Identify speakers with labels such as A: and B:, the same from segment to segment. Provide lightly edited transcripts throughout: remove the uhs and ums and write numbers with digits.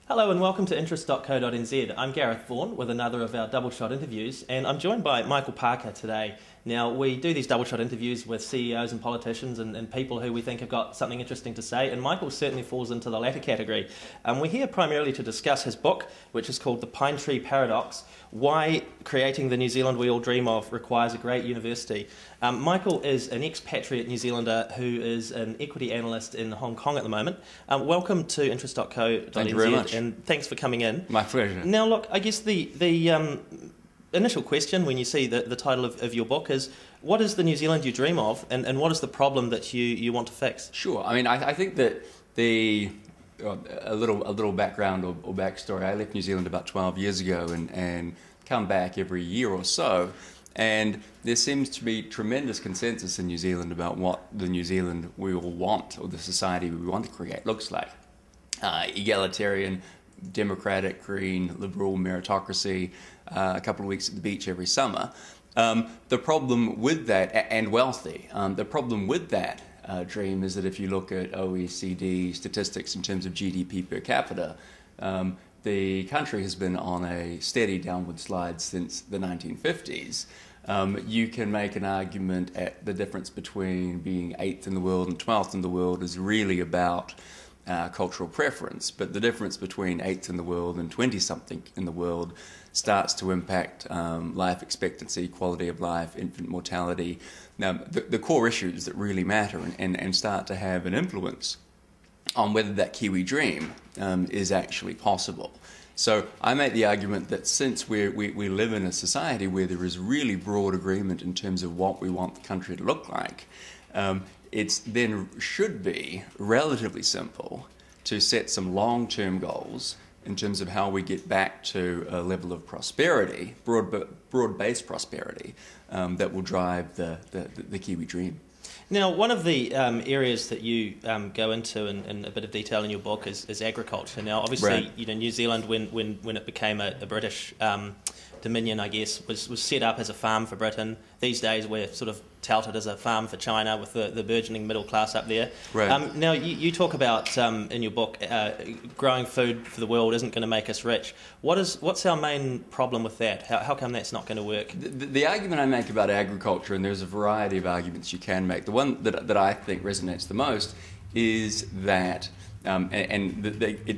A: Hello and welcome to interest.co.nz. I'm Gareth Vaughan with another of our double shot interviews, and I'm joined by Michael Parker today. Now, we do these double shot interviews with CEOs and politicians and people who we think have got something interesting to say, and Michael certainly falls into the latter category. We're here primarily to discuss his book, which is called The Pine Tree Paradox: Why Creating the New Zealand We All Dream Of Requires a Great University. Michael is an expatriate New Zealander who is an equity analyst in Hong Kong at the moment. Welcome to interest.co.nz.
B: Thank you very much.
A: And thanks for coming in.
B: My pleasure.
A: Now, look, I guess the initial question when you see the title of your book is, what is the New Zealand you dream of, and what is the problem that you want to fix?
B: Sure. I mean, I think that a little background or backstory. I left New Zealand about 12 years ago and come back every year or so. And there seems to be tremendous consensus in New Zealand about what the New Zealand we all want, or the society we want to create, looks like. Egalitarian, democratic, green, liberal, meritocracy, a couple of weeks at the beach every summer. The problem with that, and wealthy, the problem with that dream is that if you look at OECD statistics in terms of GDP per capita, the country has been on a steady downward slide since the 1950s. You can make an argument at the difference between being 8th in the world and 12th in the world is really about cultural preference, but the difference between 8th in the world and 20-something in the world starts to impact life expectancy, quality of life, infant mortality. Now, the core issues that really matter and start to have an influence on whether that Kiwi dream is actually possible. So I make the argument that since we live in a society where there is really broad agreement in terms of what we want the country to look like, it then should be relatively simple to set some long-term goals in terms of how we get back to a level of prosperity, broad-based prosperity, that will drive the Kiwi dream.
A: Now, one of the areas that you go into in a bit of detail in your book is agriculture. Now, obviously,
B: right.
A: New Zealand, when it became a British dominion, I guess, was set up as a farm for Britain. These days, we're sort of touted as a farm for China with the burgeoning middle class up there.
B: Right.
A: Now, you talk about in your book, growing food for the world isn't going to make us rich. What's our main problem with that? How come that's not going to work?
B: The argument I make about agriculture, and there's a variety of arguments you can make, the one that I think resonates the most is that, it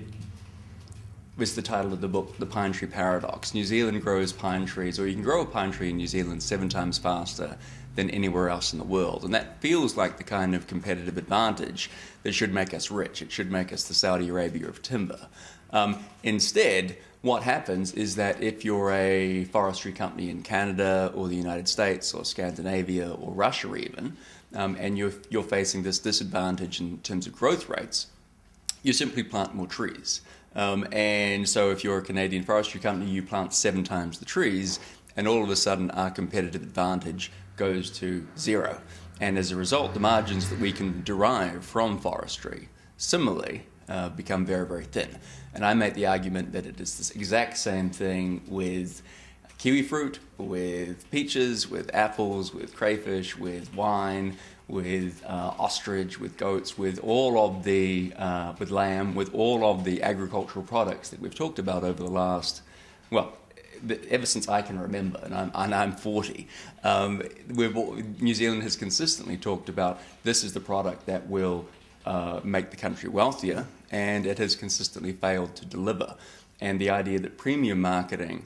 B: was the title of the book, The Pine Tree Paradox. New Zealand grows pine trees, or you can grow a pine tree in New Zealand 7 times faster than anywhere else in the world. And that feels like the kind of competitive advantage that should make us rich. It should make us the Saudi Arabia of timber. Instead, what happens is that if you're a forestry company in Canada or the United States or Scandinavia or Russia even, and you're facing this disadvantage in terms of growth rates, you simply plant more trees. And so if you're a Canadian forestry company, you plant 7 times the trees, and all of a sudden our competitive advantage goes to 0. And as a result, the margins that we can derive from forestry similarly become very, very thin. And I make the argument that it is this exact same thing with kiwi fruit, with peaches, with apples, with crayfish, with wine, with ostrich, with goats, with all of the with lamb, with all of the agricultural products that we've talked about over the last, well, ever since I can remember, and I'm 40. New Zealand has consistently talked about this is the product that will make the country wealthier, and it has consistently failed to deliver. And the idea that premium marketing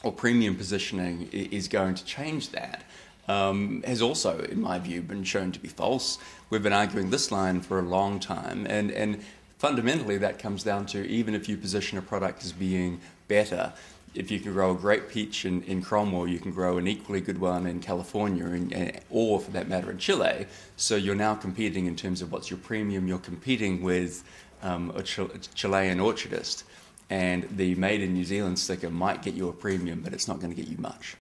B: or premium positioning is going to change that has also, in my view, been shown to be false. We've been arguing this line for a long time, and fundamentally that comes down to, even if you position a product as being better, if you can grow a great peach in Cromwell, you can grow an equally good one in California, or for that matter in Chile. So you're now competing in terms of what's your premium. You're competing with a Chilean orchardist, and the Made in New Zealand sticker might get you a premium, but it's not going to get you much.